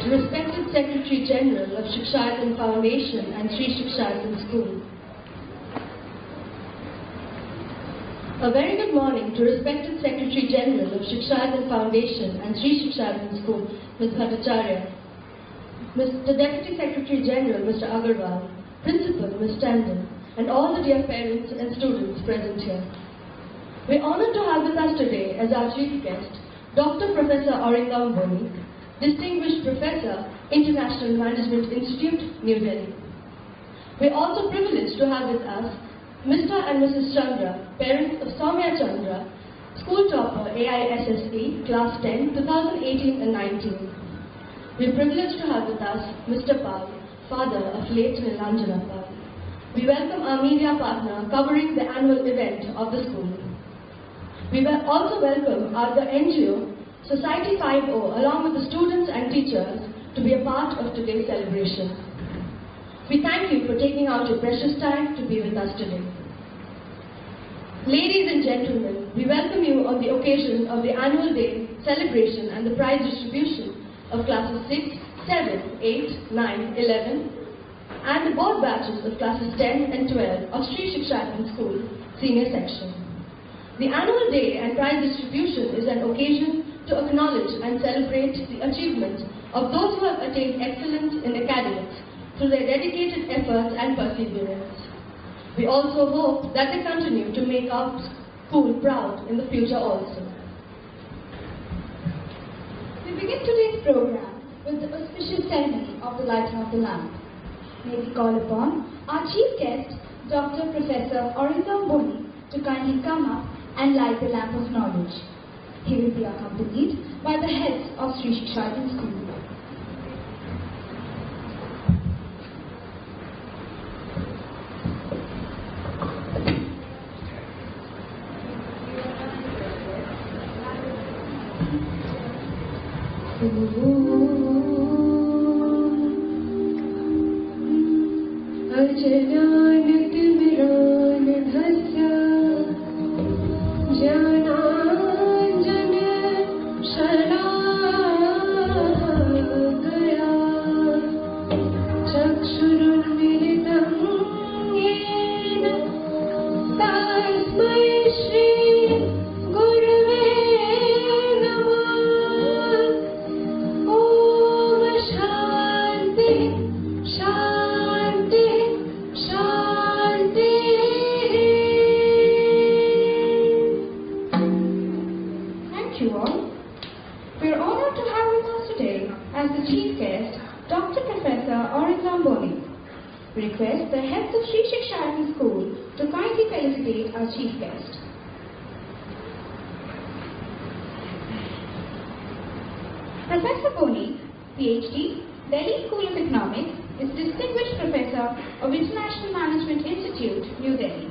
to respected Secretary General of Shiksha Foundation and Sri Shiksha School. A very good morning to respected Secretary General of Shiksha Foundation and Sri Shiksha School, Ms. Bhattacharya, the Deputy Secretary General, Mr. Agarwal, Principal, Ms. Tandon, and all the dear parents and students present here. We are honored to have with us today as our chief guest, Dr. Professor Aurangam Bonik, Distinguished Professor, International Management Institute, New Delhi. We are also privileged to have with us Mr. and Mrs. Chandra, parents of Soumya Chandra, school topper AISSE, Class 10, 2018 and 19. We are privileged to have with us Mr. Pal, father of late Nilanjana Pal. We welcome our media partner covering the annual event of the school. We will also welcome the NGO, Society 5.0, along with the students and teachers to be a part of today's celebration. We thank you for taking out your precious time to be with us today. Ladies and gentlemen, we welcome you on the occasion of the annual day celebration and the prize distribution of classes 6, 7, 8, 9, 11, and the board batches of classes 10 and 12 of Sri Shiksha School, Senior Section. The annual day and prize distribution is an occasion to acknowledge and celebrate the achievements of those who have attained excellence in academics through their dedicated efforts and perseverance. We also hope that they continue to make our school proud in the future also. We begin today's program with the auspicious ceremony of the lighting of the lamp. May we call upon our chief guest, Dr. Professor Aurangam Bonik, to kindly come up and light the lamp of knowledge. He will be accompanied by the heads of Sri Shiksha School. We request the heads of Sri Shiksha School to kindly felicitate our chief guest. Professor Bonik, PhD, Delhi School of Economics, is Distinguished Professor of International Management Institute, New Delhi.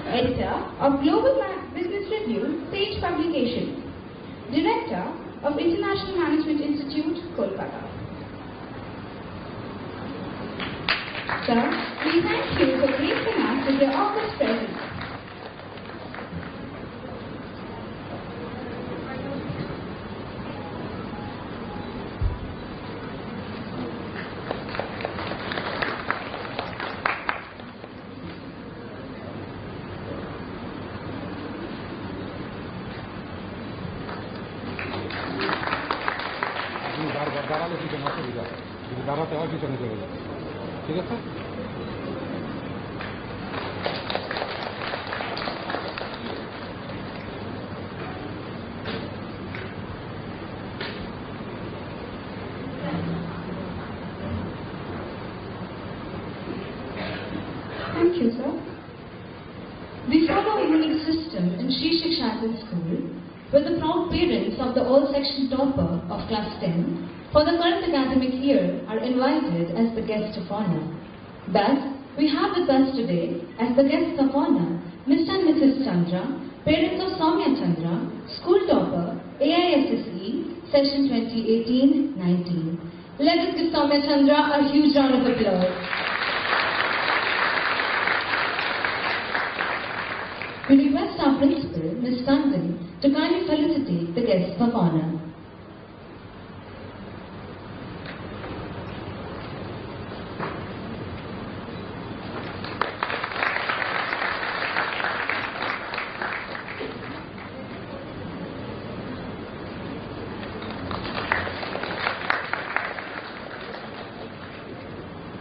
Editor of Global Business Review, Sage Publications. Director of International Management Institute, Kolkata. Sir, we thank you for gracing us with your august presence. Thank you, sir. We follow a unique system in Sri Shiksha School, where the proud parents of the all-section topper of class 10 for the current academic year are invited as the guests of honor. Thus, we have with us today as the guests of honor Mr. and Mrs. Chandra, parents of Soumya Chandra, school topper, AISSE, session 2018-19. Let us give Soumya Chandra a huge round of applause. We request our principal, Ms. Tandon, to kindly felicitate the guests of honor.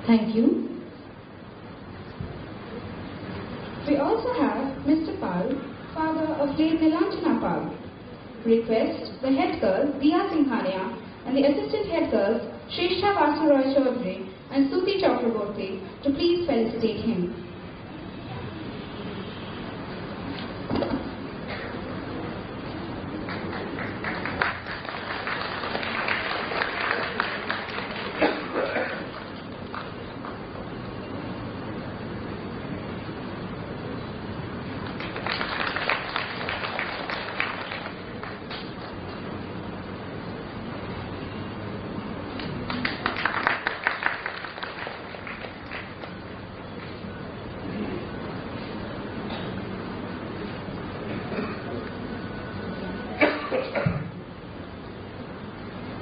Thank you. We also have Mr. Pal, father of late Nilanjana Pal. Request the head girl, Diya Singhania, and the assistant head girls, Shrestha Vasu Roy Chaudhary and Suti Chakraborty, to please felicitate him.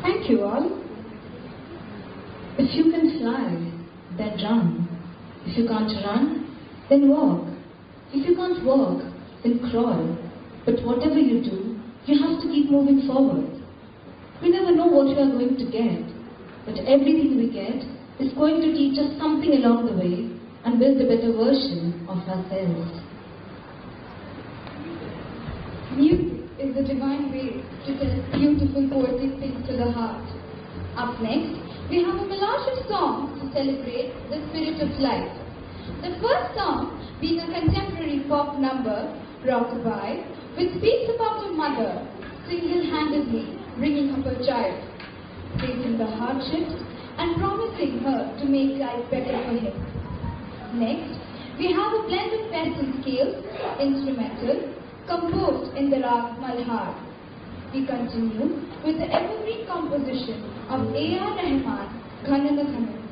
Thank you all. If you can fly, then run. If you can't run, then walk. If you can't walk, then crawl. But whatever you do, you have to keep moving forward. We never know what we are going to get, but everything we get is going to teach us something along the way and build a better version of ourselves. Music is the divine way to tell beautiful poetic things to the heart. Up next, we have a melange of songs to celebrate the spirit of life. The first song being a contemporary pop number, Rockabye, which speaks about a mother single-handedly bringing up her child, facing the hardships and promising her to make life better for him. Next, we have a blend of western scales, instrumental, composed in the rag Malhar. We continue with the evergreen composition of A.R. Rahman, Ghanana Ghanana.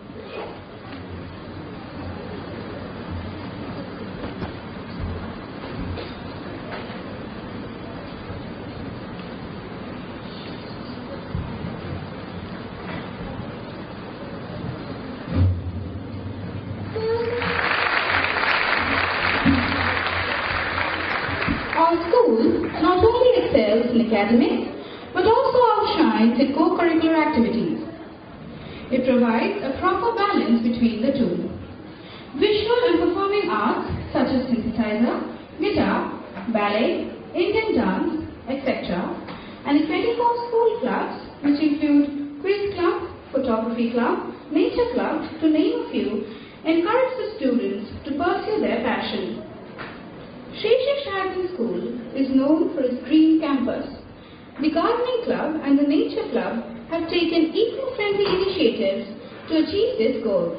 Our school not only excels in academics, but also outshines in co-curricular activities. It provides a proper balance between the two. Visual and performing arts such as synthesizer, guitar, ballet, Indian dance, etc. and the 24 school clubs which include quiz club, photography club, nature club, to name a few, encourage the students to pursue their passion. Sri Shiksha School is known for its green campus. The gardening club and the nature club have taken eco-friendly initiatives to achieve this goal.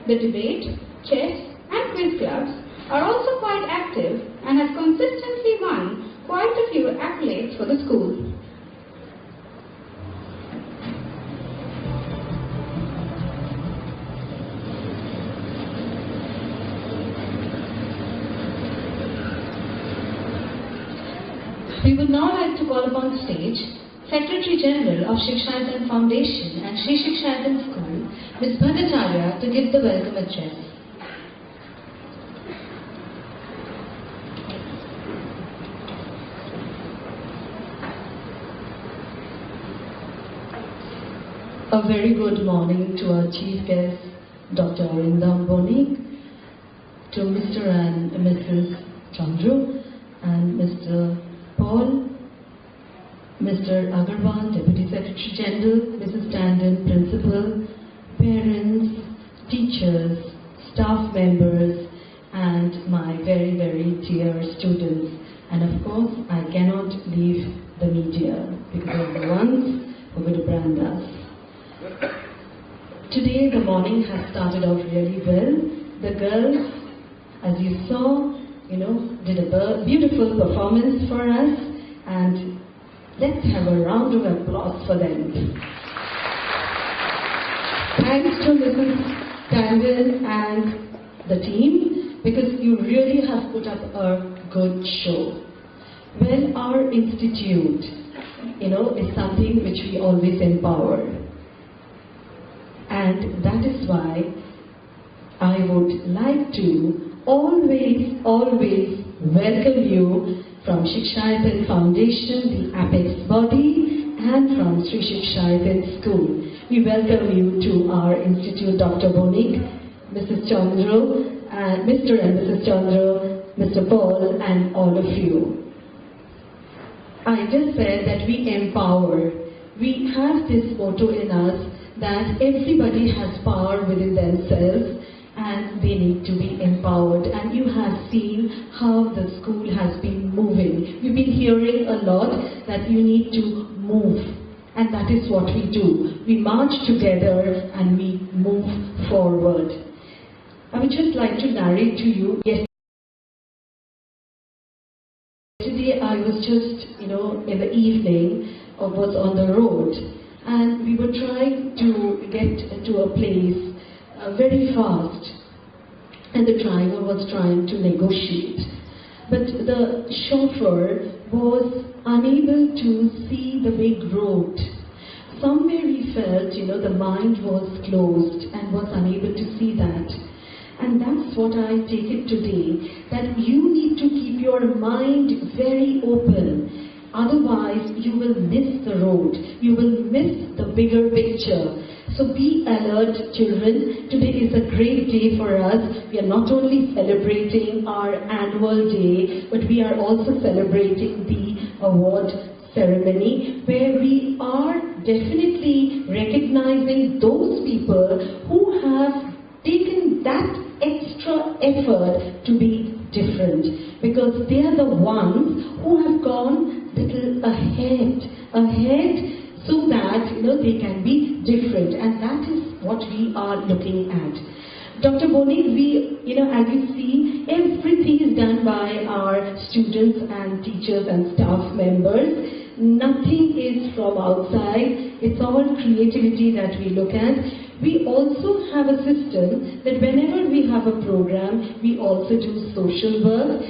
The debate, chess and quiz clubs are also quite active and have consistently won quite a few accolades for the school. We would now like to call upon the stage Secretary General of Shiksha Foundation and Sri Shiksha School, Ms. Bhattacharya, to give the welcome address. A very good morning to our chief guest, Dr. Arindam Bonik, to Mr. and Mrs. Chandru, and Mr. Paul, Mr. Agarwal, Deputy Secretary General, Mrs. Tandon, Principal, parents, teachers, staff members, and my very, very dear students. And of course, I cannot leave the media because they're the ones who will brand us. Today, the morning has started out really well. The girls, as you saw, did a beautiful performance for us, and let's have a round of applause for them. Thanks to Mrs. Tandon and the team, because you really have put up a good show. Well, our institute, is something which we always empower. And that is why I would like to always welcome you from Sss-Senior Foundation, the apex body, and from Sri Sss-Senior School. We welcome you to our institute, Dr. Bonik, Mrs. Chandra, and Mr. and Mrs. Chandra, Mr. Paul, and all of you. I just said that we empower. We have this motto in us that everybody has power within themselves and they need to be empowered. And you have seen how the school has been moving. You've been hearing a lot that you need to move. And that is what we do. We march together and we move forward. I would just like to narrate to you. Yesterday I was just, in the evening, was on the road, and we were trying to get to a place very fast, and the driver was trying to negotiate, but the chauffeur was unable to see the big road. Somewhere we felt, the mind was closed and was unable to see that. And that's what I take it today, that you need to keep your mind very open. Otherwise, you will miss the road. You will miss the bigger picture. So be alert, children. Today is a great day for us. We are not only celebrating our annual day, but we are also celebrating the award ceremony, where we are definitely recognizing those people who have taken that extra effort to be different, because they are the ones who have gone little ahead so that they can be different, and that is what we are looking at. Dr. Bonik, as you see, everything is done by our students and teachers and staff members. Nothing is from outside. It's all creativity that we look at. We also have a system that whenever we have a program, we also do social work,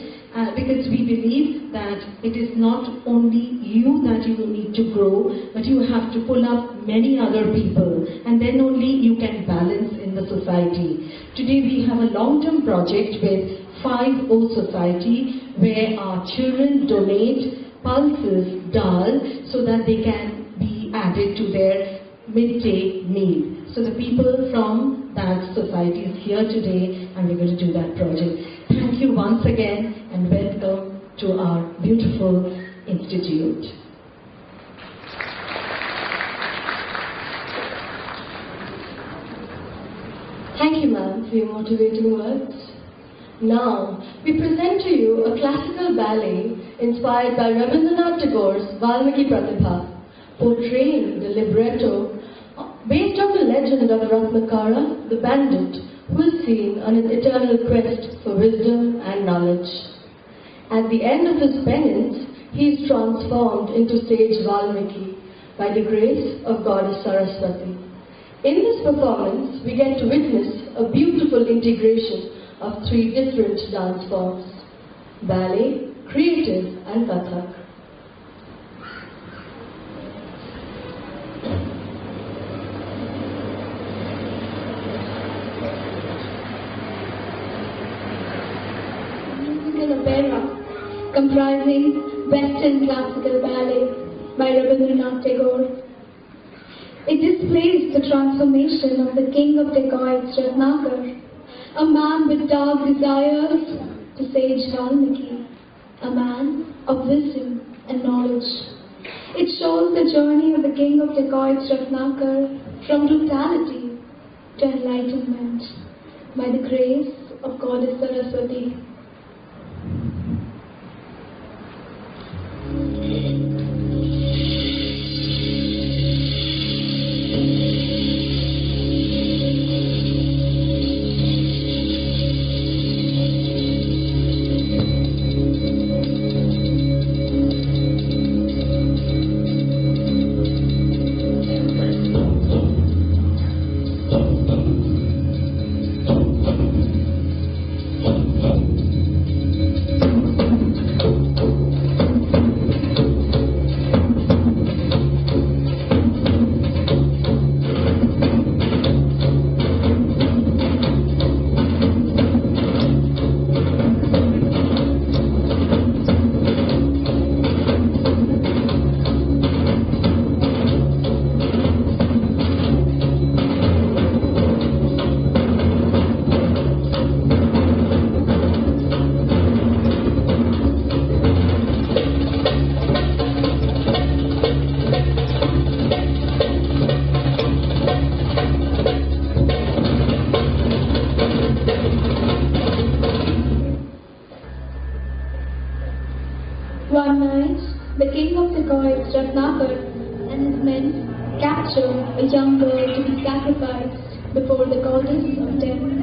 because we believe that it is not only you that you need to grow, but you have to pull up many other people, and then only you can balance in the society. Today we have a long-term project with 5O Society, where our children donate pulses dal so that they can be added to their midday meal. So the people from that society is here today, and we're going to do that project. Thank you once again, and welcome to our beautiful institute. Thank you, ma'am, for your motivating words. Now, we present to you a classical ballet inspired by Rabindranath Tagore's Valmiki Pratibha, portraying the libretto based on the legend of Ratnakara, the bandit, who is seen on his eternal quest for wisdom and knowledge. At the end of his penance, he is transformed into sage Valmiki by the grace of Goddess Saraswati. In this performance, we get to witness a beautiful integration of 3 different dance forms: ballet, creative, and Kathak. Opera, comprising Western classical ballet by Rabindranath Tagore. It displays the transformation of the king of dacoits, Ratnakar, a man with dark desires, to sage Valmiki, a man of wisdom and knowledge. It shows the journey of the king of dacoits, Ratnakar, from brutality to enlightenment by the grace of Goddess Saraswati. the king of the gods, Ratnakar, and his men capture a young girl to be sacrificed before the goddess of death.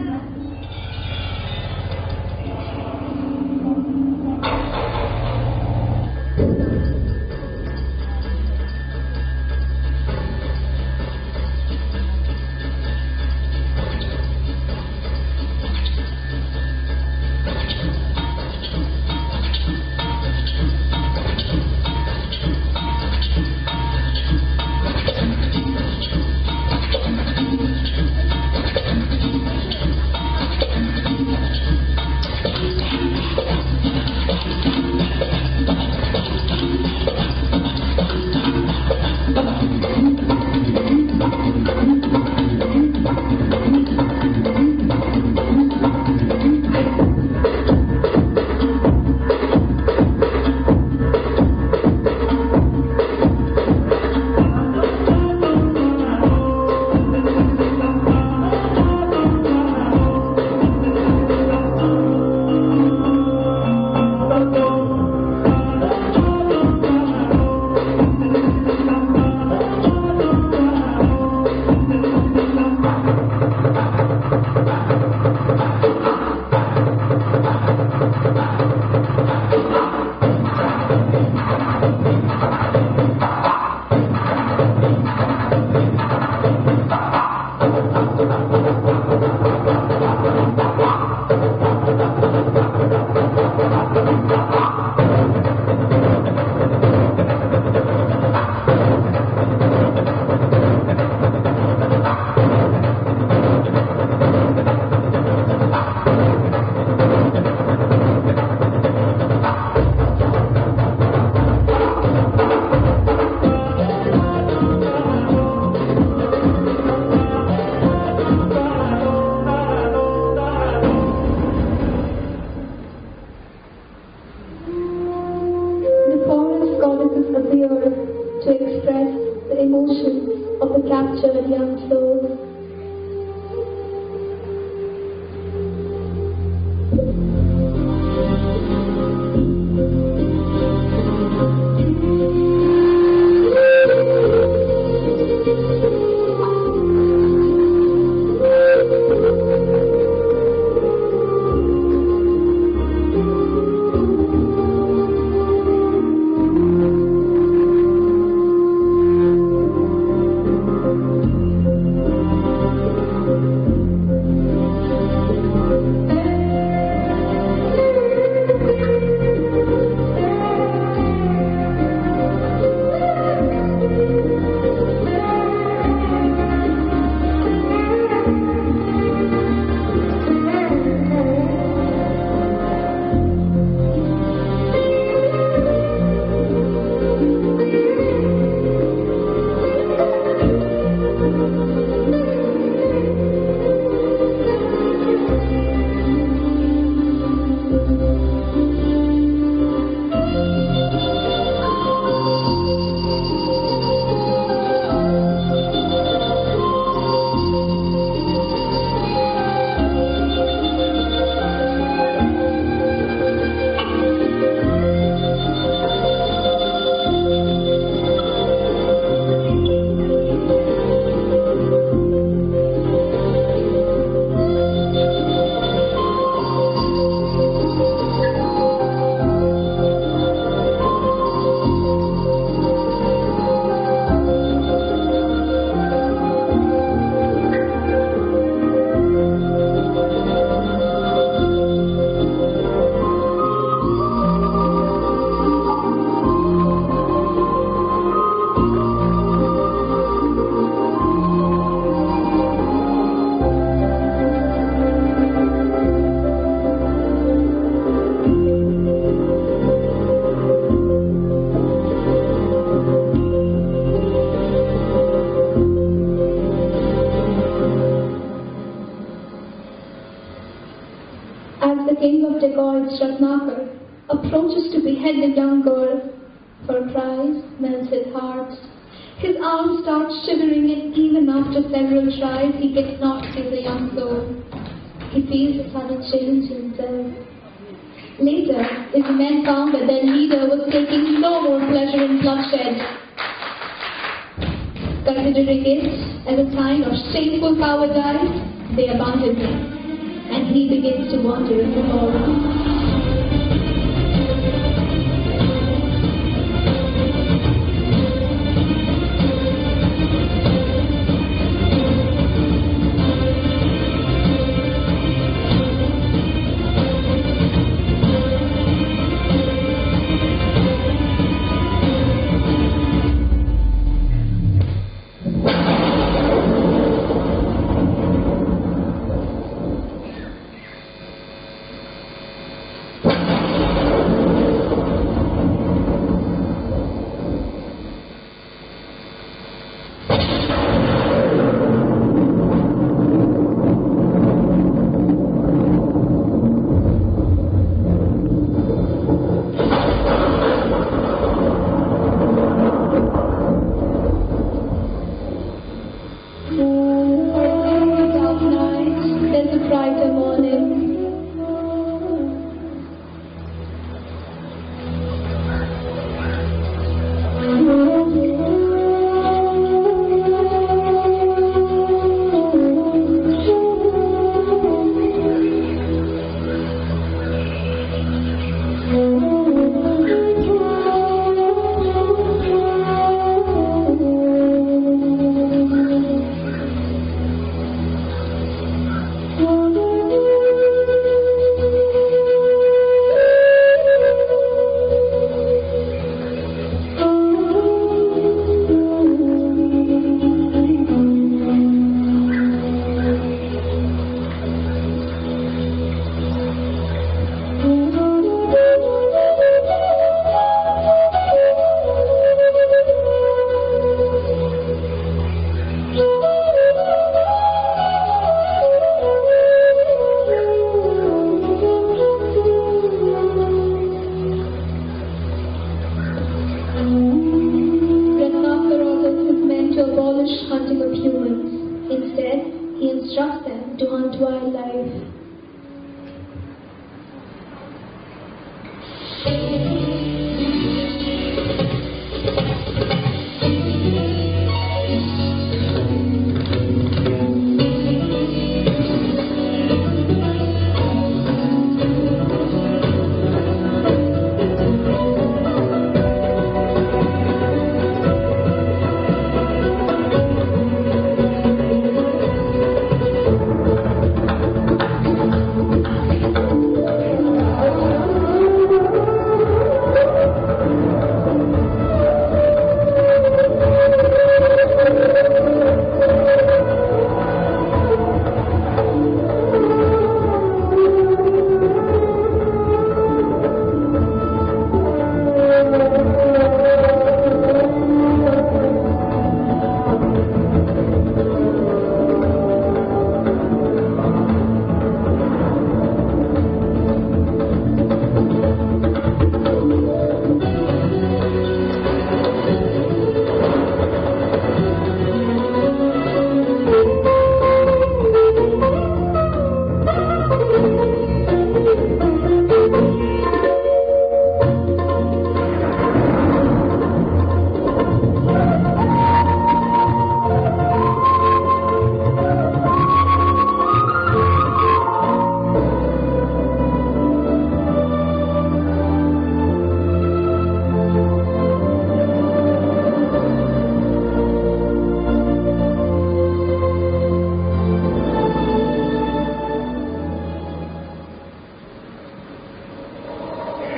Ratnakar approaches to behead the young girl. For a prize, melted hearts. His arms start shivering, and even after several tries, he cannot kill the young soul. He feels a sudden change in himself. Later, his men found that their leader was taking no more pleasure in bloodshed. Considering it as a sign of shameful cowardice, they abandoned him, and he begins to wander in the forest.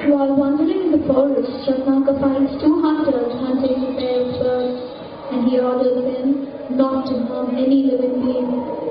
While wandering in the forest, Ratnaka finds two hunters hunting a pair of birds, and he orders them not to harm any living being.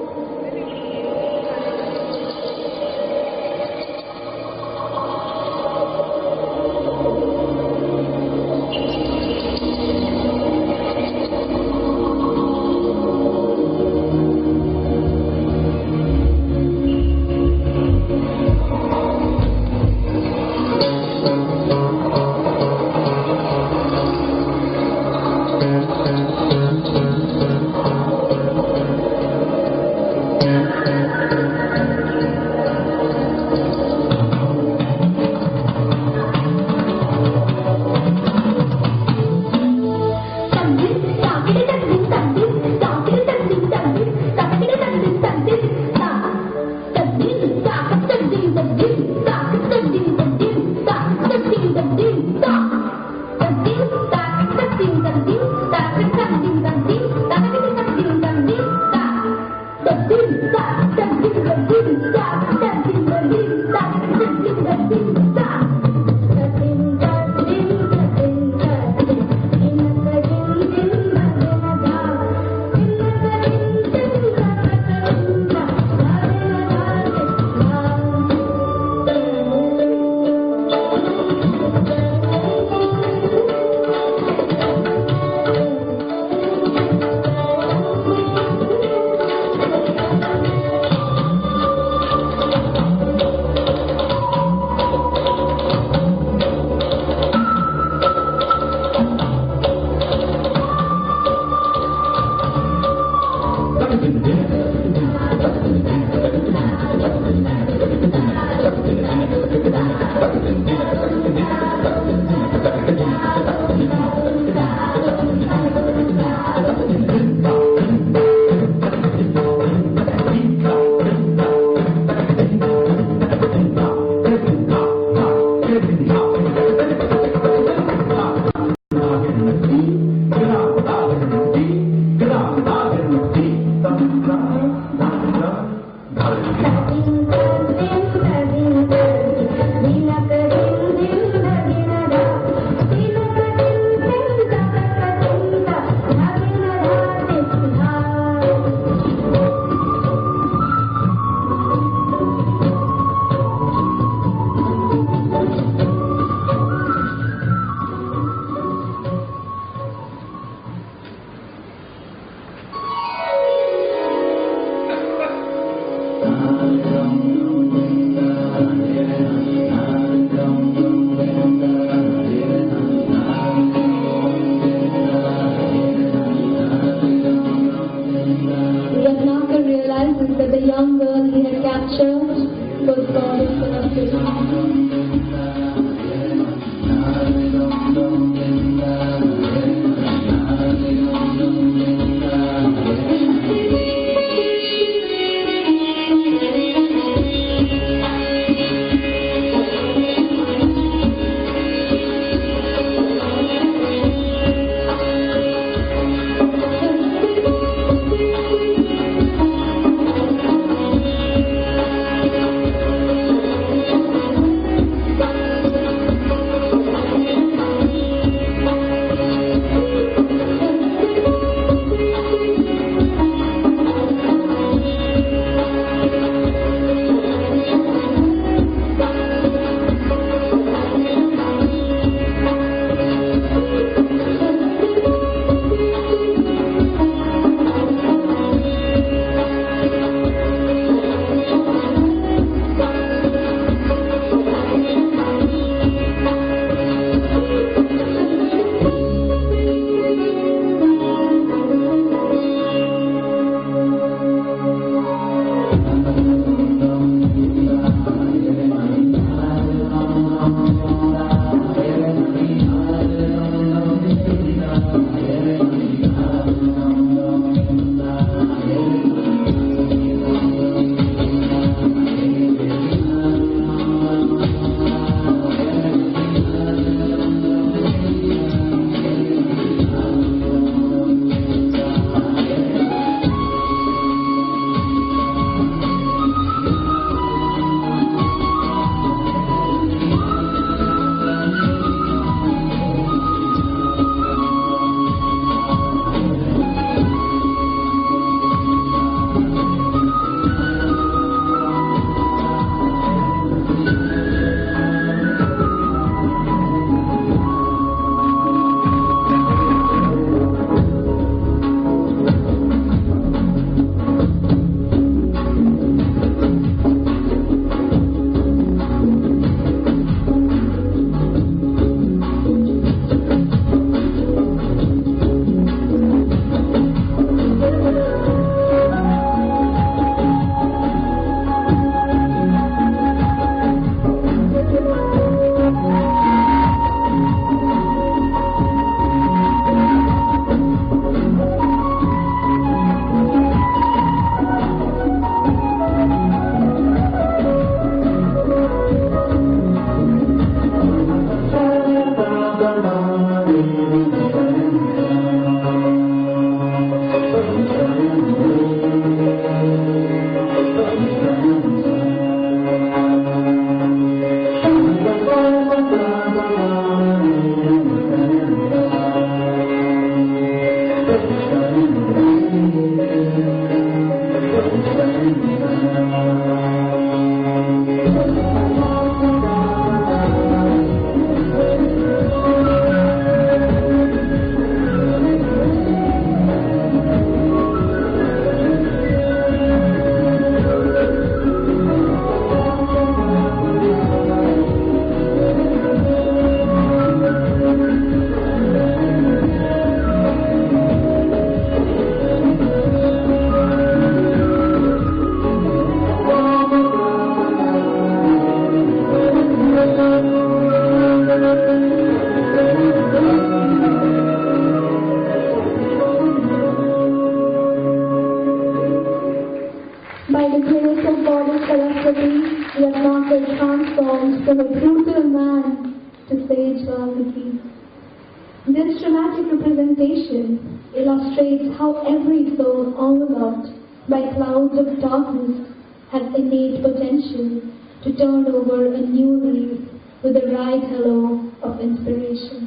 from a brutal man to sage Valmiki. This dramatic representation illustrates how every soul enveloped by clouds of darkness has innate potential to turn over a new leaf with a bright hello of inspiration.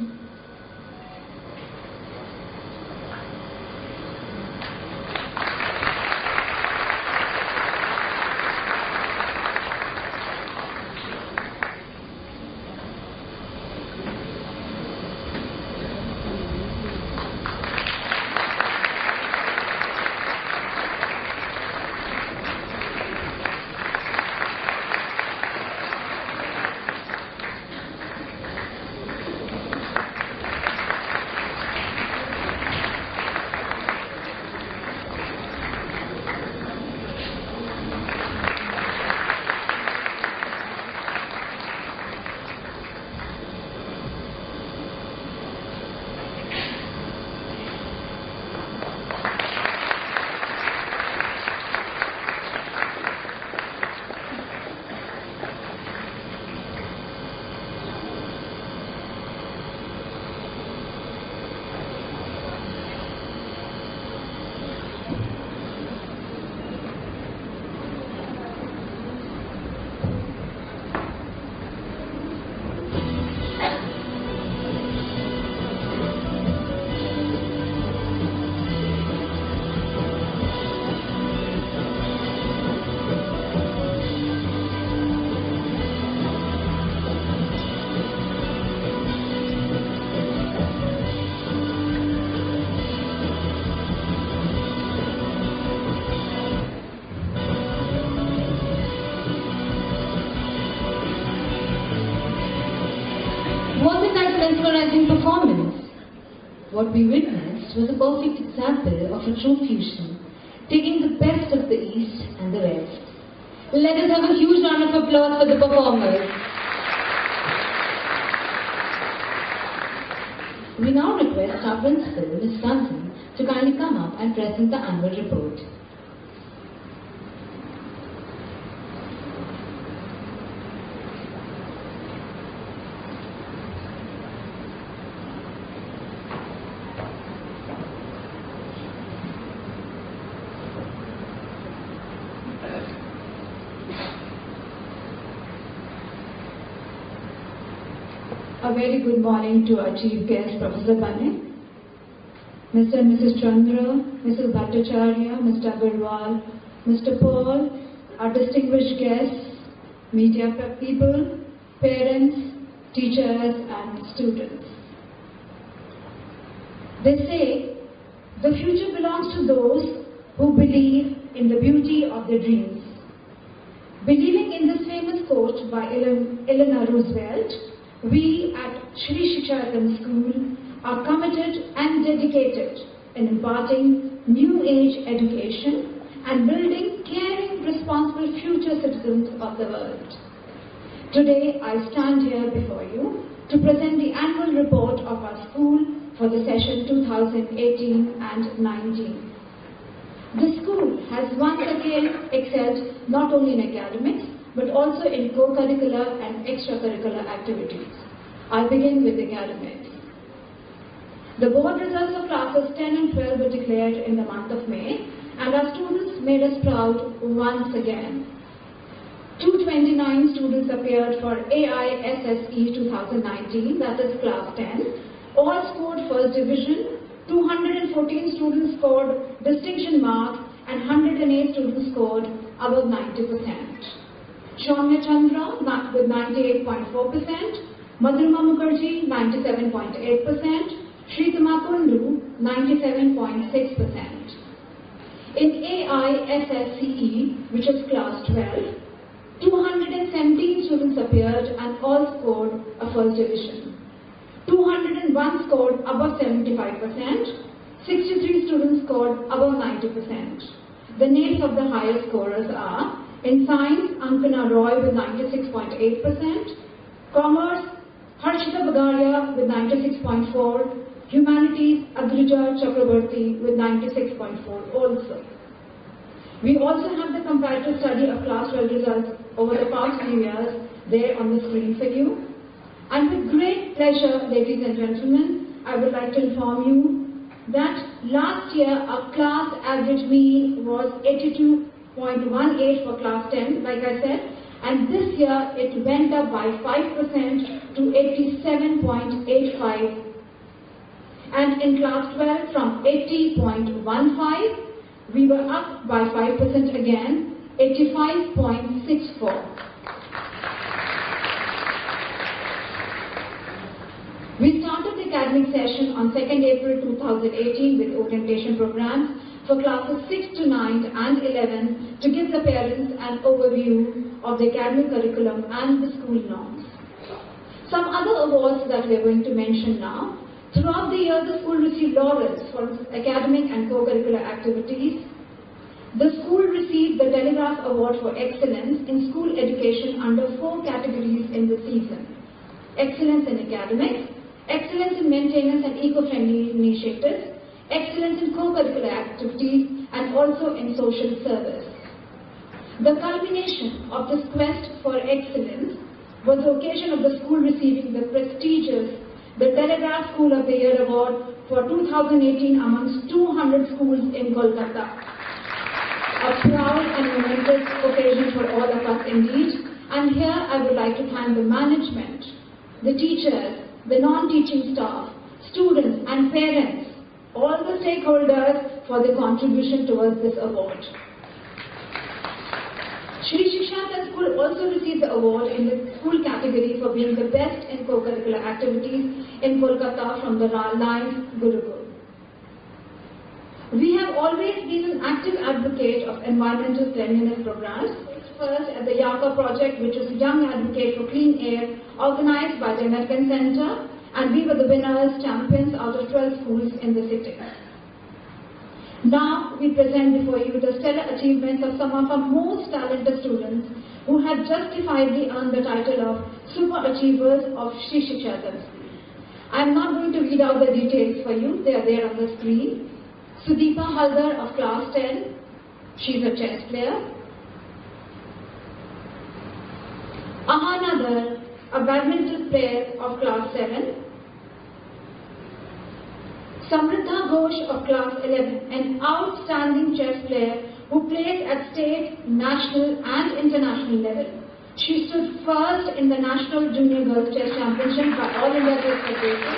Mesmerizing performance. What we witnessed was a perfect example of a true fusion, taking the best of the East and the West. Let us have a huge round of applause for the performers. We now request our principal, Ms. Franson, to kindly come up and present the annual report. A very good morning to our chief guest, Professor Bane, Mr. and Mrs. Chandra, Mrs. Bhattacharya, Mr. Agarwal, Mr. Paul, our distinguished guests, media people, parents, teachers and students. They say the future belongs to those who believe in the beauty of their dreams. Believing in this famous quote by Eleanor Roosevelt, we at Shri Shiksha School are committed and dedicated in imparting new age education and building caring, responsible future citizens of the world. Today I stand here before you to present the annual report of our school for the session 2018 and 19. The school has once again excelled not only in academics but also in co-curricular and extracurricular activities. I begin with academics. The board results of classes 10 and 12 were declared in the month of May, and our students made us proud once again. 229 students appeared for AISSE 2019, that is class 10. All scored first division, 214 students scored distinction marks, and 108 students scored above 90%. Shaumya Chandra with 98.4%, Madhurima Mukherjee 97.8%, Shrithama Kundu 97.6%. In AISSCE, which is class 12, 217 students appeared and all scored a first division. 201 scored above 75%, 63 students scored above 90%. The names of the highest scorers are: in science, Ankana Roy with 96.8%, commerce, Harshita Bagaria with 96.4%, humanities, Adrija Chakrabarti with 96.4% also. We also have the comparative study of class 12 results over the past few years, there on the screen for you. And with great pleasure, ladies and gentlemen, I would like to inform you that last year our class average mean was 82.18 for class 10, like I said, and this year it went up by 5% to 87.85. And in class 12 from 80.15, we were up by 5% again, 85.64. We started the academic session on 2nd April 2018 with orientation programs for classes 6 to 9 and 11 to give the parents an overview of the academic curriculum and the school norms. Some other awards that we are going to mention now. Throughout the year, the school received laurels for academic and co-curricular activities. The school received the Telegraph Award for Excellence in School Education under 4 categories in the season. Excellence in Academics, Excellence in Maintenance and Eco-Friendly Initiatives, Excellence in Co-curricular Activities, and also in Social Service. The culmination of this quest for excellence was the occasion of the school receiving the prestigious The Telegraph School of the Year Award for 2018 amongst 200 schools in Kolkata. A proud and momentous occasion for all of us indeed. And here I would like to thank the management, the teachers, the non-teaching staff, students and parents, all the stakeholders for their contribution towards this award. Shri Shiksha School also received the award in the school category for being the best in co-curricular activities in Kolkata from the Reliance Gurukul. We have always been an active advocate of environmental cleanliness programs. First at the Yaka project, which was Young Advocate for Clean Air, organized by the American Center, and we were the winners, champions out of 12 schools in the city. Now we present before you the stellar achievements of some of our most talented students who have justifiably earned the title of Super Achievers of Shri Shiksha School. I am not going to read out the details for you, they are there on the screen. Sudeepa Haldar of class 10, she is a chess player. Ahanadar, a badminton player of class 7. Samriddha Ghosh of class 11, an outstanding chess player who plays at state, national and international level. She stood first in the National Junior Girls Chess Championship by All India Chess Federation,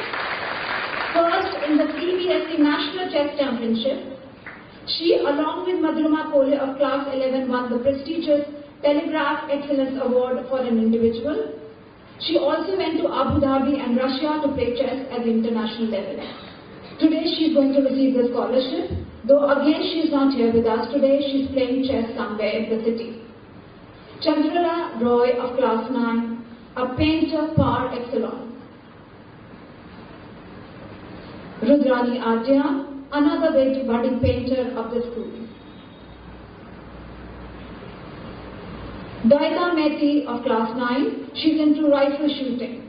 first in the CBSE National Chess Championship. She, along with Madhurima Kole of class 11, won the prestigious Telegraph Excellence Award for an individual. She also went to Abu Dhabi and Russia to play chess at the international level. Today she is going to receive the scholarship, though again she is not here with us today, she is playing chess somewhere in the city. Chandra Roy of class 9, a painter par excellence. Rudrani Adya, another budding painter of the school. Daita Mehti of class 9, she is into rifle shooting.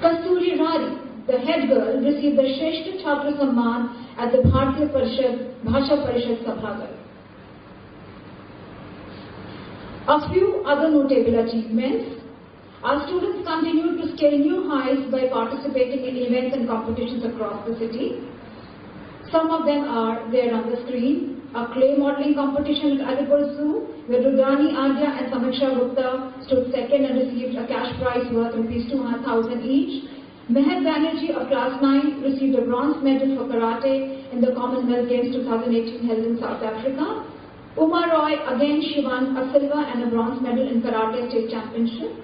Kasturi Rari, the head girl, received the Shreshta Chhatra Samman at the Bharatiya Bhasha Parishad Sabhagar. A few other notable achievements. Our students continue to scale new heights by participating in events and competitions across the city. Some of them are there on the screen. A clay modeling competition at Alipur Zoo, where Rudrani Adya and Samiksha Gupta stood second and received a cash prize worth ₹2,000 each. Meher Banerjee of class 9 received a bronze medal for karate in the Commonwealth Games 2018 held in South Africa. Uma Roy, again she won a silver and a bronze medal in karate state championship.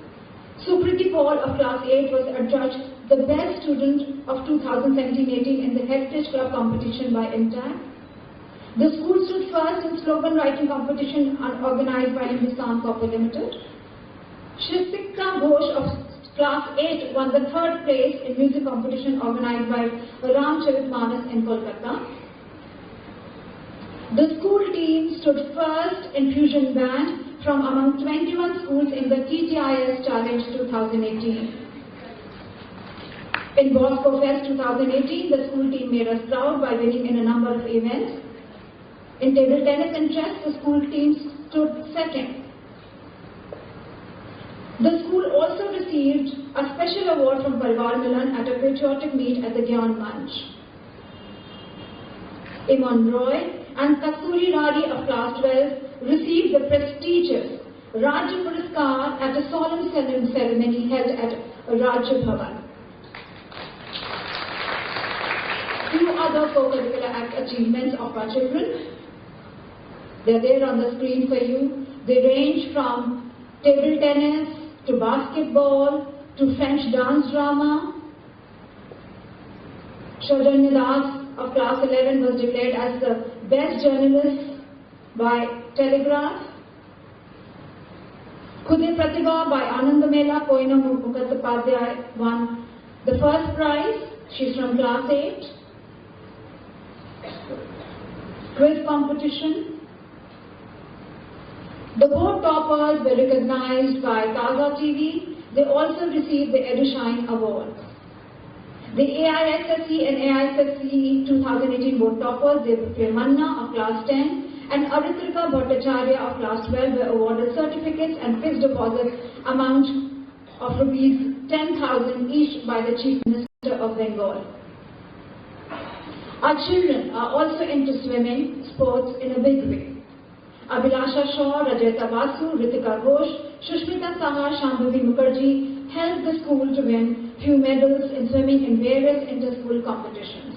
Supriti Paul of class 8 was adjudged the best student of 2017-18 in the Heritage Club competition by INTAC. The school stood first in slogan writing competition organized by Hindustan Copper Limited. Shrisikta Ghosh of class 8 won the 3rd place in music competition organized by Ramcharitmanas in Kolkata. The school team stood first in fusion band from among 21 schools in the TTIS Challenge 2018. In Bosco Fest 2018, the school team made us proud by winning in a number of events. In table tennis and chess, the school team stood second. The school also received a special award from Parivar Milan at a patriotic meet at the Gyan Manch. Iman Roy and Kasturi Radi of class 12 received the prestigious Rajya Puraskar at a solemn ceremony held at Rajya Bhavan. Few other co-curricular achievements of our children, they're there on the screen for you. They range from table tennis to basketball to French dance drama. Chaudhary Das of class 11 was declared as the best journalist by Telegraph. Khude Pratibha by Anand Mela Koina Mukhopadhyay won the first prize. She's from class 8. Quiz competition. The board toppers were recognized by Taza TV. They also received the EduShine Award. The AISSE and AISSE 2018 board toppers, Devpriya Manna of class 10 and Aritrika Bhattacharya of class 12 were awarded certificates and fixed deposit amount of rupees 10,000 each by the Chief Minister of Bengal. Our children are also into swimming sports in a big way. Abhilasha Shaw, Rajeta Basu, Ritika Ghosh, Shushmita Saha, Shambhavi Mukherjee helped the school to win few medals in swimming in various inter-school competitions.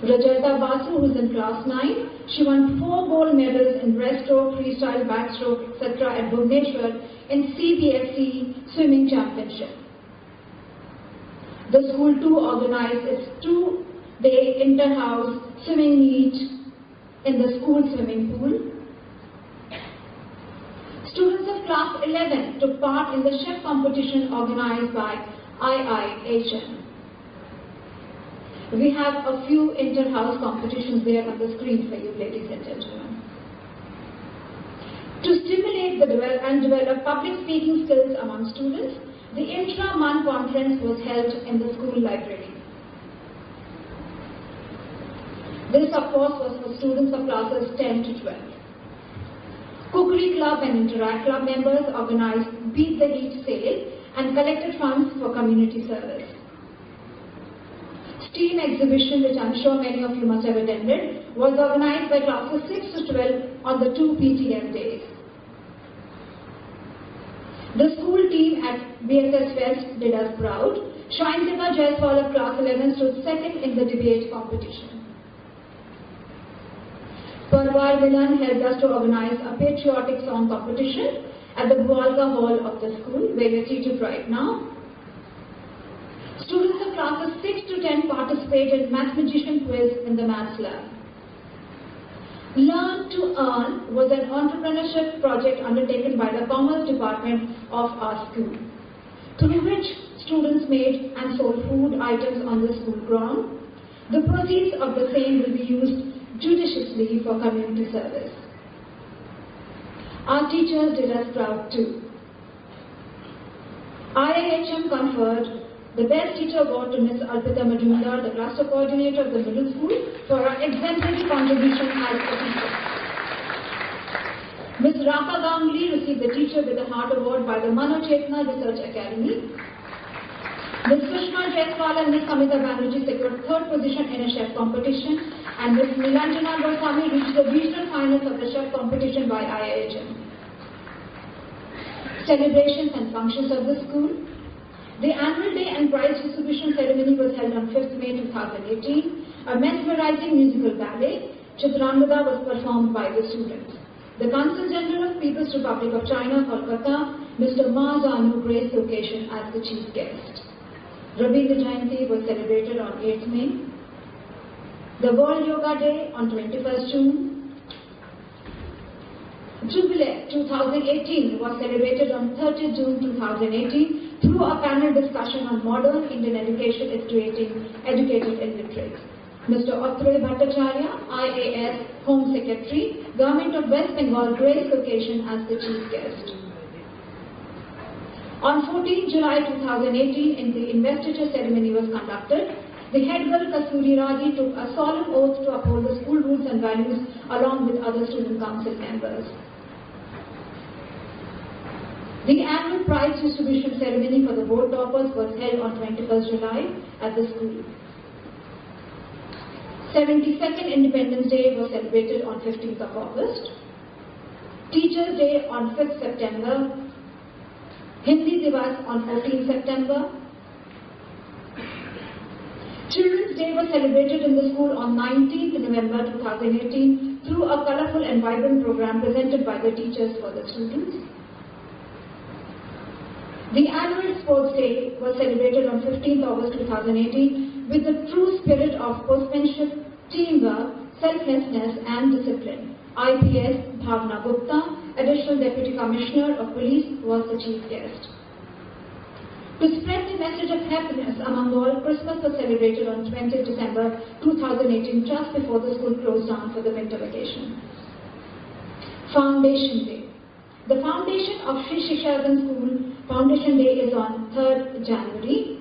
Rajeta Basu, who is in class 9, she won 4 gold medals in breaststroke, freestyle, backstroke, etc. at Bhubaneswar in CBSE Swimming Championship. The school too organized its 2-day inter-house swimming meet in the school swimming pool. Students of class 11 took part in the chef competition organized by IIHM. We have a few inter-house competitions there on the screen for you, ladies and gentlemen. To stimulate and develop public speaking skills among students, the intra-month conference was held in the school library. This, of course, was for students of classes 10 to 12. Cookery Club and Interact Club members organized Beat the Heat sale and collected funds for community service. STEAM exhibition, which I'm sure many of you must have attended, was organized by classes 6 to 12 on the 2 PTM days. The school team at BSS Fest did us proud. Shaintika Jaiswal of class 11 stood second in the debate competition. Parvar Milan helped us to organize a patriotic song competition at the Gwalga Hall of the school, where we are seated right now. Students of classes 6 to 10 participated in Math Magician quiz in the Maths lab. Learn to Earn was an entrepreneurship project undertaken by the Commerce Department of our school, through which students made and sold food items on the school ground. The proceeds of the same will be used judiciously for community service. Our teachers did us proud too. IIHM conferred the Best Teacher Award to Ms. Arpita Majumdar, the cluster coordinator of the middle school, for her exemplary contribution as a teacher. Ms. Raka Gangli received the Teacher with a Heart Award by the Mano Chetna Research Academy. Ms. Sushma Jaiswal and Ms. Samita Banerjee secured 3rd position in a chef competition, and Ms. Nilanjana Goswami reached the regional finals of the chef competition by IIHM. Celebrations and functions of the school. The annual day and prize distribution ceremony was held on 5th May 2018. A mesmerizing musical ballet, Chitrangada, was performed by the students. The Consul General of People's Republic of China, Kolkata, Mr. Ma Zanu, graced the occasion as the chief guest. Rabindra Jayanti was celebrated on 8th May. The World Yoga Day on 21st June. Jubilee 2018 was celebrated on 30th June 2018 through a panel discussion on modern Indian education is creating educated illiterates. Mr. Atray Bhattacharya, IAS Home Secretary, Government of West Bengal, graced the occasion as the chief guest. On 14 July 2018, in the investiture ceremony was conducted. The head girl Kasturi Radi took a solemn oath to uphold the school rules and values along with other student council members. The annual prize distribution ceremony for the board toppers was held on 21st July at the school. 72nd Independence Day was celebrated on 15th of August. Teachers' Day on 5th September. Hindi Divas on 14th September. Children's Day was celebrated in the school on 19th November 2018 through a colorful and vibrant program presented by the teachers for the students. The annual Sports Day was celebrated on 15th August 2018 with the true spirit of sportsmanship, teamwork, selflessness and discipline. IPS Bhavna Gupta, Additional Deputy Commissioner of Police, was the chief guest. To spread the message of happiness among all, Christmas was celebrated on 20th December 2018, just before the school closed down for the winter vacation. Foundation Day. The foundation of Sri Shikshadan School Foundation Day is on 3rd January.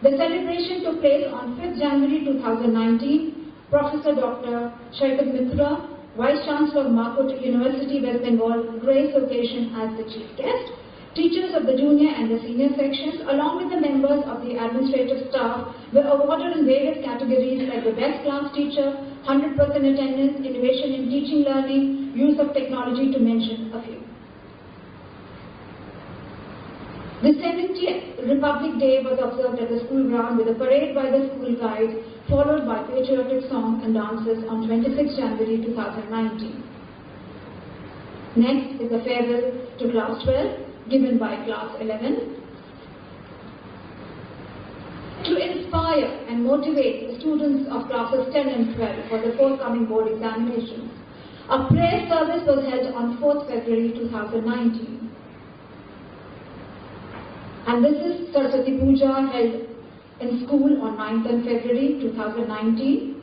The celebration took place on 5th January 2019. Professor Dr. Shaikat Mitra, Vice Chancellor of Makut University, West Bengal, graced the occasion as the chief guest. Teachers of the junior and the senior sections, along with the members of the administrative staff, were awarded in various categories like the Best Class Teacher, 100% Attendance, Innovation in Teaching Learning, Use of Technology, to mention a few. The 70th Republic Day was observed at the school ground with a parade by the school guides, followed by patriotic songs and dances on 26 January 2019. Next is the farewell to Class 12, given by Class 11. To inspire and motivate the students of Classes 10 and 12 for the forthcoming board examinations, a prayer service was held on 4th February 2019. And this is Saraswati Puja held in school on 9th and February 2019.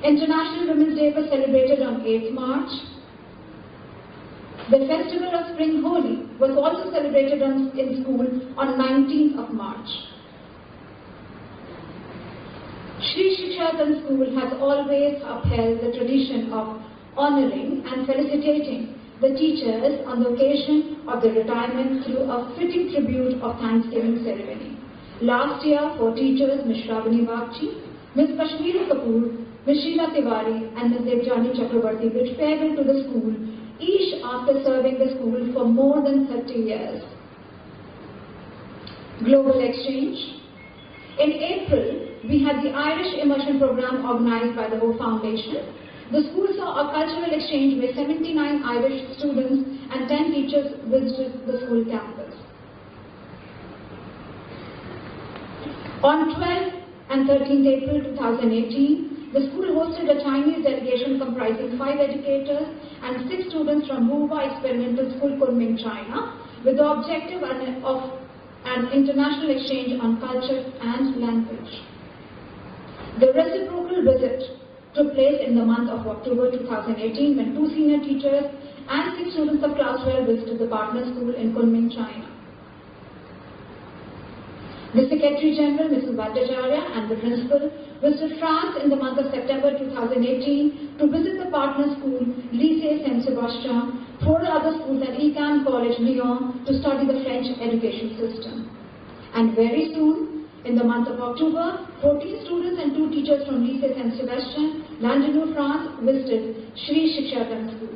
International Women's Day was celebrated on 8th March. The festival of Spring Holi was also celebrated in school on 19th of March. Sri Shikshadan School has always upheld the tradition of honoring and felicitating the teachers on the occasion of their retirement through a fitting tribute of Thanksgiving ceremony. Last year, 4 teachers, Ms. Shravani Bagchi, Ms. Kashmiri Kapoor, Ms. Sheila Tiwari and Ms. Devjani Chakrabarti bid farewell to the school, each after serving the school for more than 30 years. Global Exchange. In April, we had the Irish Immersion Program organized by the Ho Foundation. The school saw a cultural exchange where 79 Irish students and 10 teachers visited the school campus. On 12th and 13th April 2018, the school hosted a Chinese delegation comprising 5 educators and 6 students from Wuhua Experimental School, Kunming, China, with the objective of an international exchange on culture and language. The reciprocal visit took place in the month of October 2018 when 2 senior teachers and 6 students of Class 12 visited the partner school in Kunming, China. The Secretary General, Mrs. Bhattacharya, and the Principal visited France in the month of September 2018 to visit the partner school, Lycée Saint-Sébastien, 4 other schools at ECAM College, Lyon, to study the French education system. And very soon, in the month of October, 14 students and 2 teachers from Lycée Saint-Sébastien, Langenau, France, visited Sri Shikshadan School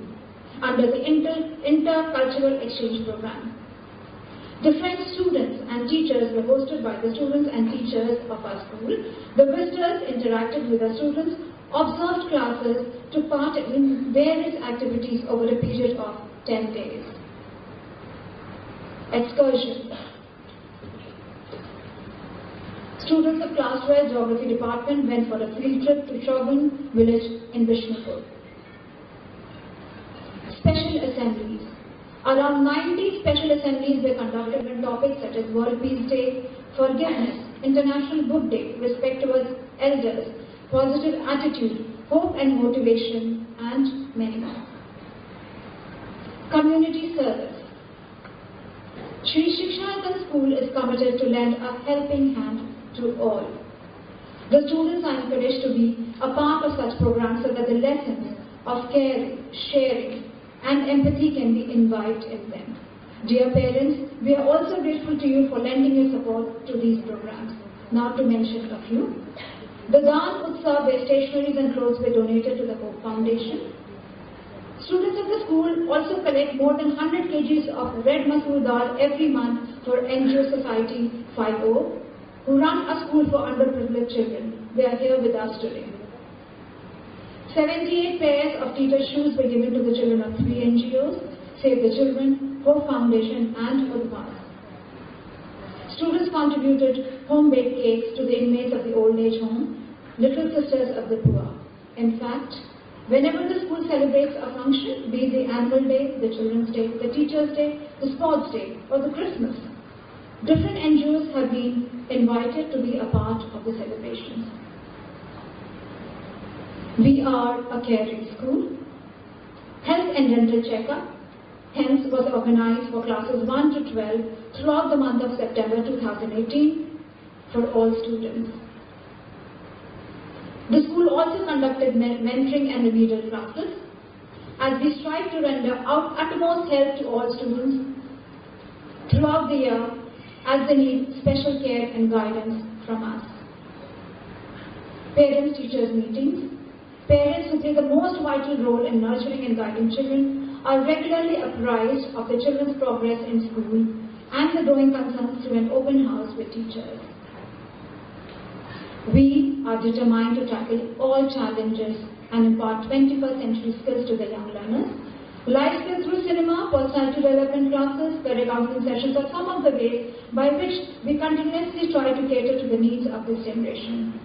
under the Intercultural Exchange Program. The French students and teachers were hosted by the students and teachers of our school. The visitors interacted with the students, observed classes, took part in various activities over a period of 10 days. Excursion. Students of Class 12 Geography Department went for a field trip to Shogun village in Vishnupur. Special assemblies. Around 90 special assemblies were conducted on topics such as World Peace Day, forgiveness, International Book Day, respect towards elders, positive attitude, hope and motivation, and many more. Community service. Sri Shikshadan School is committed to lend a helping hand to all. The students are encouraged to be a part of such programs so that the lessons of caring, sharing, and empathy can be imbibed in them. Dear parents, we are also grateful to you for lending your support to these programs. Now to mention a few. The Daan Utsav, where stationeries and clothes were donated to the Hope Foundation. Students of the school also collect more than 100 kgs of red masoor dal every month for NGO Society 50, who run a school for underprivileged children. They are here with us today. 78 pairs of teacher shoes were given to the children of 3 NGOs, Save the Children, Hope Foundation and Udvan. Students contributed home-baked cakes to the inmates of the old age home, Little Sisters of the Poor. In fact, whenever the school celebrates a function, be it the annual day, the Children's Day, the Teacher's Day, the Sports Day, or the Christmas, different NGOs have been invited to be a part of the celebrations. We are a caring school. Health and dental checkup, hence, was organized for classes 1 to 12 throughout the month of September 2018 for all students. The school also conducted mentoring and remedial classes as we strive to render utmost help to all students throughout the year as they need special care and guidance from us. Parents-teachers meetings. Parents who play the most vital role in nurturing and guiding children are regularly apprised of the children's progress in school and the growing concerns through an open house with teachers. We are determined to tackle all challenges and impart 21st century skills to the young learners. Life skills through cinema, personality development classes, career counseling sessions are some of the ways by which we continuously try to cater to the needs of this generation.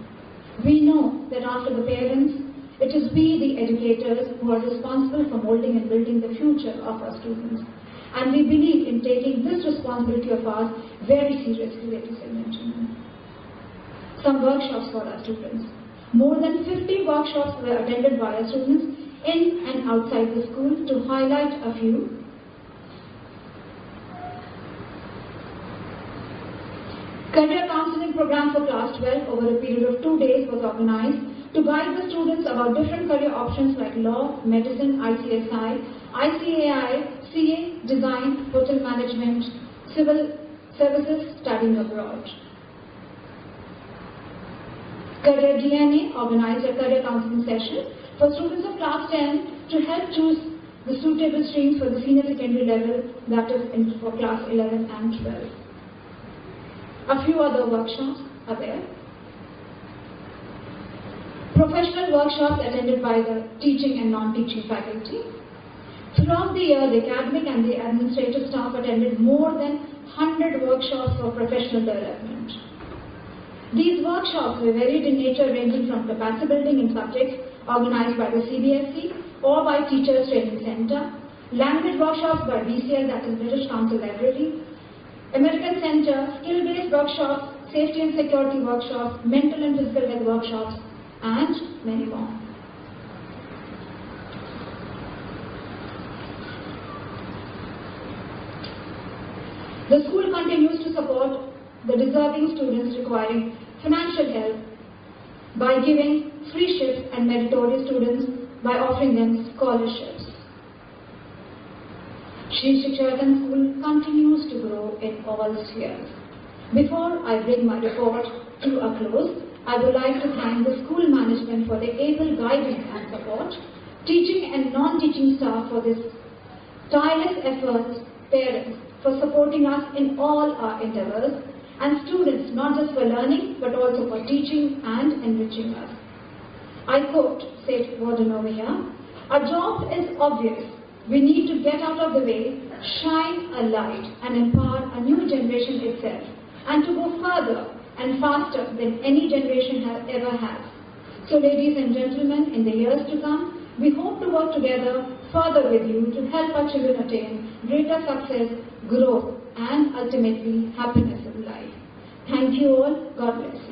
We know that after the parents, it is we, the educators, who are responsible for molding and building the future of our students. And we believe in taking this responsibility of ours very seriously, ladies and gentlemen. Some workshops for our students. More than 50 workshops were attended by our students in and outside the school. To highlight a few: career counseling program for class 12 over a period of 2 days was organized to guide the students about different career options like law, medicine, ICSI, ICAI, CA, design, hotel management, civil services, studying abroad. Career DNA organized a career counseling session for students of class 10 to help choose the suitable streams for the senior secondary level, that is for class 11 and 12. A few other workshops are there. Professional workshops attended by the teaching and non-teaching faculty. Throughout the year, the academic and the administrative staff attended more than 100 workshops for professional development. These workshops were varied in nature, ranging from capacity building in subjects organized by the CBSE or by Teachers Training Center, language workshops by BCL, that is British Council Library, American Center, skill-based workshops, safety and security workshops, mental and physical health workshops, and many more. The school continues to support the deserving students requiring financial help by giving free shifts and meritorious students by offering them scholarships. Shri Shiksha School continues to grow in all spheres. Before I bring my report to a close, I would like to thank the school management for their able guidance and support, teaching and non-teaching staff for this tireless efforts, parents for supporting us in all our endeavors, and students not just for learning but also for teaching and enriching us. I quote Seth Warden over here: "Our job is obvious. We need to get out of the way, shine a light and empower a new generation itself, and to go further and faster than any generation has ever had. So ladies and gentlemen, in the years to come, we hope to work together further with you to help our children attain greater success, growth and ultimately happiness in life. Thank you all. God bless you."